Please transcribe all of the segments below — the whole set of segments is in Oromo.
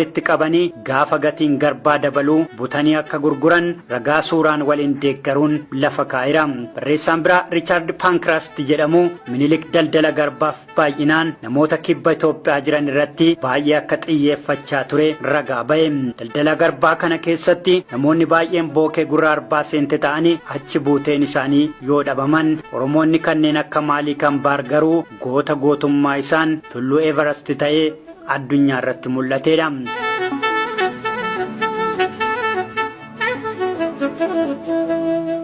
itti qabanii gaafa gatiin garbaa dabaluu butanii akka gurguran ragaa suuraan waliin deeggaruun lafa kaa'eera. Barreessaan biraa Riichaard Paankiraast jedhamu Minilik daldala garbaaf baay'inaan namoota kibba Itoophiyaa jiran irratti baay'ee akka xiyyeeffachaa ture ragaa ba'e. Daldala garbaa kana keessatti namoonni baay'een bookee gurra arbaa seente ta'anii achi buuteen isaanii yoo dhabaman, Oromoonni kanneen akka Maaliik Ambaar garuu goota gootummaa isaan tulluu Everest ta'ee addunyaa irratti mul'ateedha.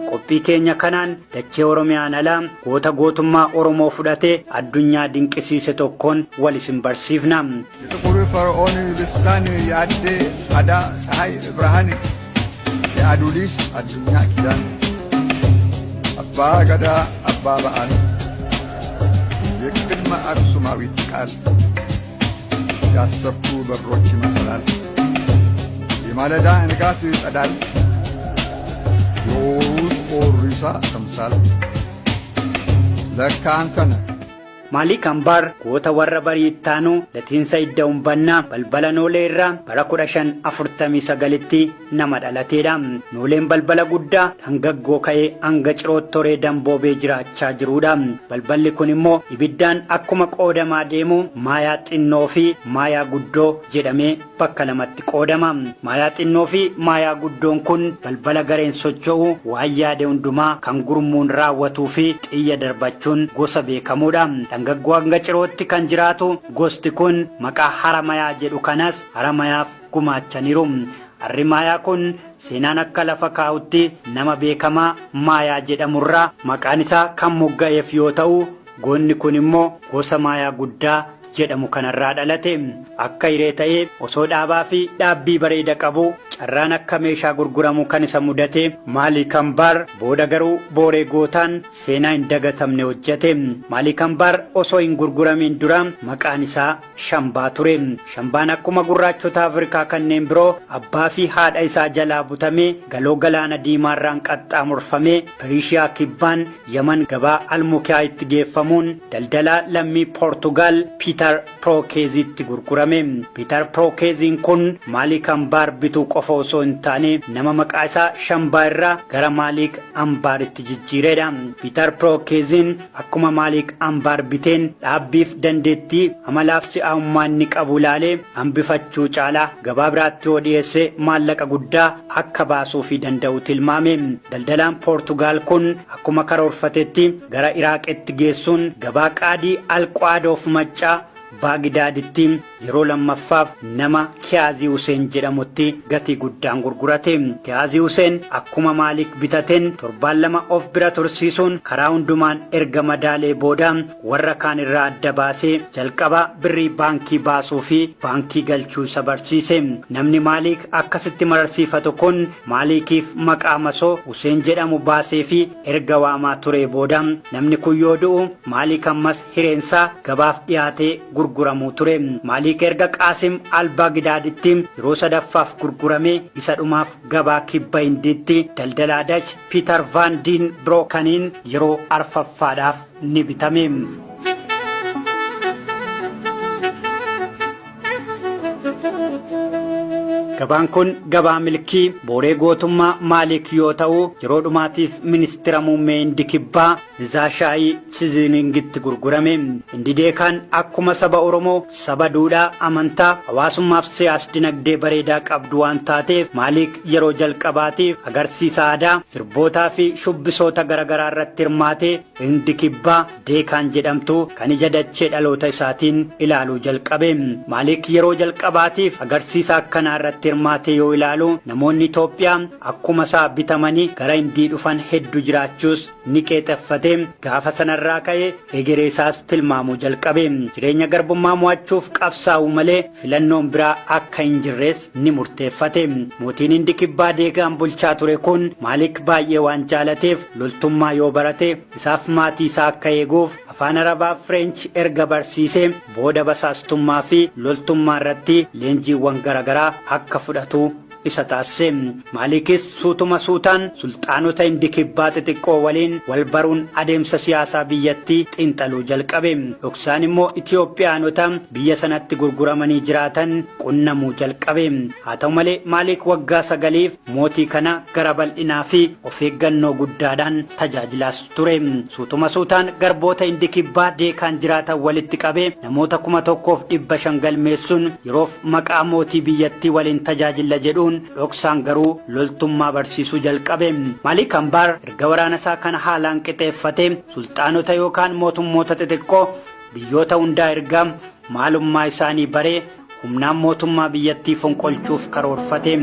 Qophii keenya kanaan dachee Oromiyaan alaa goota gootummaa Oromoo fudhatee addunyaa dinqisiise tokkoon wal isin barsiifna. የጥቁር ፈርዖን ልሳን የአዴ አዳ ፀሐይ ብርሃን የአዱሊስ አዱኛ ኪዳን አባ ገዳ አባ በዓል የቅድመ አክሱማዊት ቃል ያሰብኩ በሮች ይመስላል የማለዳ ንጋት ጸዳል የወሩስ ኦሪሳ ተምሳል ለካ አንተ ነህ። Maaliik Ambaar goota warra bariittaanu latiinsa idda umbannaa balbala Noolee irraa bara 1549tti nama dhalateedha. Nooleen balbala guddaa hangaggoo ka'ee hanga Cirootti toree damboobee jiraachaa jiruudha. Balballi kun immoo ibiddaan akkuma qoodamaa deemu maayaa xinnoo fi maayaa guddoo jedhamee bakka lamatti qoodama. Maayaa xinnoo fi maayaa guddoon kun balbala gareen socho'u waan yaade hundumaa kan gurmuun raawwatuu fi xiyya darbachuun gosa beekamuudha. Hangaggoo hanga Cirootti kan jiraatu gosti kun maqaa Haramayaa jedhu kanas Haramayaaf gumaachaniiru. Harri Maayaa kun seenaan akka lafa kaa'utti nama beekamaa Maayaa jedhamurraa maqaan isaa kan mogga'eef yoo ta'u, goonni kun immoo gosa Maayaa guddaa jedhamu kanarraa dhalate. Akka hiree ta'ee osoo dhaabaa fi dhaabbii bareeda qabu carraan akka meeshaa gurguramu kan isa mudate. Maaliik Ambaar booda garuu booree gootaan seenaa hin dagatamne hojjete. Maaliik Ambaar osoo hin gurguramin dura maqaan isaa Shambaa ture. Shambaan akkuma gurraachota Afrikaa kanneen biroo abbaa fi haadha isaa jalaa butamee galoo galaana diimaarraan qaxxaamurfamee Piriishiyaa kibbaan Yaman gabaa Almukiyaa itti geeffamuun daldalaa lammii Poortugaal Piiter Pirookeeziitti gurgurame. Piiter Pirookeeziin kun Maaliik Ambaar bituu qofa osoo hin taane nama maqaa isaa Shambaa irraa gara Maaliik Ambaaritti jijjiireedha. Piiter Pirookeeziin akkuma Maaliik Ambaar biteen dhaabbiif dandeettii amalaaf si'aawummaa inni qabu ilaalee hambifachuu caalaa gabaa biraatti yoo dhiyeesse maallaqa guddaa akka baasuu fi danda'u tilmaame. Daldalaan Poortugaal kun akkuma karoorfatetti gara Iraaqitti geessuun gabaa qaadii Alqaadoof Maccaa Baagidaaditti yeroo lammaffaaf nama Kiyaazii Huseen jedhamutti gatii guddaan gurgurate. Kiyaazii Huseen akkuma Maaliik bitateen torbaan lama of bira tursiisuun karaa hundumaan erga madaalee booda warra kaan irraa adda baasee jalqaba birrii baankii baasuu fi baankii galchuu isa barsiise. Namni Maaliik akkasitti mararsiifatu kun Maaliikiif maqaa masoo Huseen jedhamu baasee fi erga waamaa ture booda namni kun yoo du'u Maaliik ammas hireensaa gabaaf dhiyaatee gurguramuu ture. Maaliik erga Qaasim Albaagidaaditti yeroo sadaffaaf gurgurame isa dhumaaf gabaa kibba Hindiitti daldalaa Dach Piiter Van Den Broekaniin yeroo arfaffaadhaaf ni bitame. Gabaan kun gabaa milkii booree gootummaa Maaliik yoo ta'u yeroo dhumaatiif ministeera muummee Hindii kibbaa Nizaashaayii Chiziningitti gurgurame. Hindideekaan akkuma saba Oromoo saba duudhaa amantaa hawaasummaaf siyaas dinagdee bareedaa qabdu waan taateef Maaliik yeroo jalqabaatiif agarsiisa aadaa sirbootaa fi shubbisoota garaagaraa irratti hirmaatee Hindii kibbaa Deekaan jedhamtu kan ija dachee dhaloota isaatiin ilaaluu jalqabe. Maaliik yeroo jalqabaatiif agarsiisa akkanaa irratti hirmaate yoo ilaalu namoonni Itoophiyaa akkuma isaa bitamanii gara Hindii dhufan hedduu jiraachuus ni qeexeffate. Gaafa sanarraa ka'ee egeree isaas tilmaamuu jalqabe. Jireenya garbummaa mo'achuuf qabsaa'u malee filannoon biraa akka hin jirres ni murteeffate. Mootiin Hindii kibbaa Deegaan bulchaa ture kun Maaliik baay'ee waan jaalateef loltummaa yoo barate isaaf maatii isaa akka eeguuf afaan Arabaa Fireench erga barsiisee booda basaastummaa fi loltummaa irratti leenjiiwwan garaagaraa akka fudhatu isa taasise. Maalikis suutuma suutaan sulxaanota Hindii kibbaa xixiqqoo waliin wal baruun adeemsa siyaasaa biyyattii xiinxaluu jalqabe. Dhoksaan immoo Itiyoophiyaanota biyya sanatti gurguramanii jiraatan qunnamuu jalqabe. Haa ta'u malee Maalik waggaa 9 mootii kana gara bal'inaa fi of eeggannoo guddaadhaan tajaajilaas ture. Suutuma suutaan garboota Hindii kibbaa deekaan jiraatan walitti qabee namoota 1,500 galmeessuun yeroof maqaa mootii biyyattii waliin tajaajila jedhuun dhoksaan garuu loltummaa barsiisuu jalqabe. Maalik Ambaar erga waraana isaa kana haalaan qixeeffate sulxaanota yookaan mootummoota xixiqqoo biyyoota hundaa ergaa maalummaa isaanii baree humnaan mootummaa biyyattii fonqolchuuf karoorfate.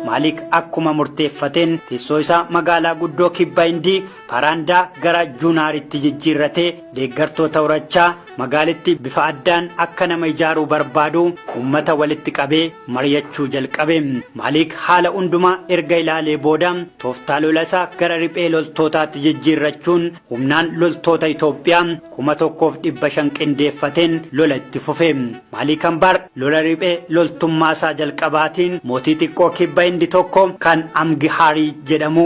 Maalik akkuma murteeffateen teessoo isaa magaalaa guddoo kibba Hindii Paraandaa gara Juunaaritti jijjiirratee deeggartoota horachaa magaalitti bifa addaan akka nama ijaaruu barbaadu ummata walitti qabee mari'achuu jalqabe. Maalik haala hundumaa erga ilaalee booda tooftaa lola isaa gara riphee loltootaatti jijjiirrachuun humnaan loltoota Itoophiyaa 1,500 qindeeffateen lola itti fufe. Maalik Ambaar lola riphee loltummaa isaa jalqabaatiin mootii xiqqoo kibba Hindii tokko kan Amgihaarii jedhamu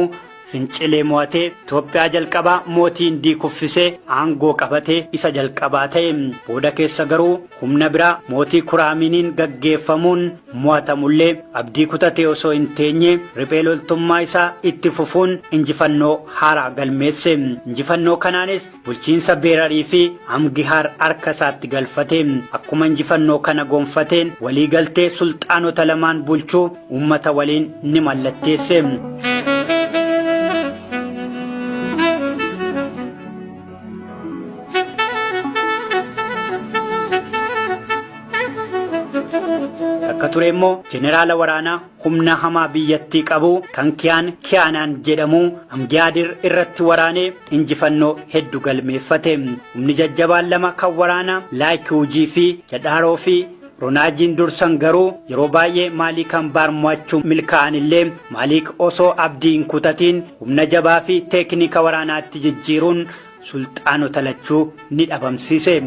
fincilee mo'atee Itoophiyaa jalqabaa mootii Hindii kuffisee aangoo qabatee isa jalqabaa ta'e. Booda keessa garuu humna biraa mootii Kuraaminiin gaggeeffamuun mo'atamullee abdii kutatee osoo hin teenye riphee loltummaa isaa itti fufuun injifannoo haaraa galmeesse. Injifannoo kanaanis bulchiinsa Beerarii fi Amgihaar harka isaatti galfate. Akkuma injifannoo kana gonfateen walii galtee sulxaanota lamaan bulchuu ummata waliin ni mallatteesse. Takka ture immoo jeneraala waraanaa humna hamaa biyyattii qabu kan Kiyaanaan jedhamu Amgiyaadir irratti waraanee injifannoo hedduu galmeeffate. Humni jajjabaan lama kan waraanaa Laayikuujii fi Jadhaaroo fi Ronaajiin dursan garuu yeroo baay'ee Maalik Ambaar mo'achuu milkaa'anillee Maalik osoo abdii hin kutatiin humna jabaa fi teeknika waraanaatti jijjiiruun sulxaanota lachuu ni dhabamsiise.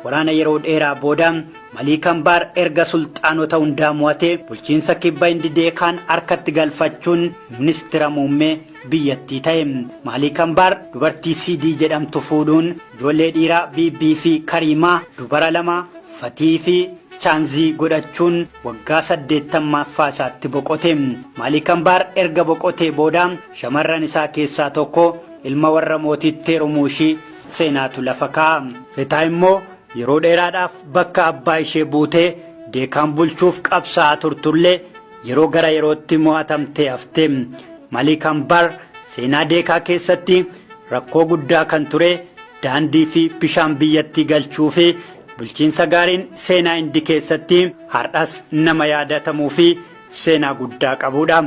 Waraana yeroo dheeraa booda Maalik Ambaar erga sulxaanota hundaa mo'atee bulchiinsa kibba Hindii deekaan harkatti galfachuun ministeera muummee biyyattii ta'e. Maalik Ambaar dubartii Sidii jedhamtu fuudhuun ijoollee dhiiraa Biibii fi Kariimaa, dubara 2 Fatii fi Chaanzii godhachuun waggaa 80ffaa isaatti boqote. Maalik Ambaar erga boqotee booda shamarran isaa keessaa tokko ilma warra mootii Teerumuushii seenaatu lafa kaa'a. Fetaa immoo yeroo dheeraadhaaf bakka abbaa ishee buutee deekaan bulchuuf qabsaa'aa turtullee yeroo gara yerootti mo'atamtee hafte. Maalik Ambaar seenaa deekaa keessatti rakkoo guddaa kan ture daandii fi bishaan biyyattii galchuu fi bulchiinsa gaariin seenaa Hindii keessatti har'as nama yaadatamuu fi seenaa guddaa qabudha.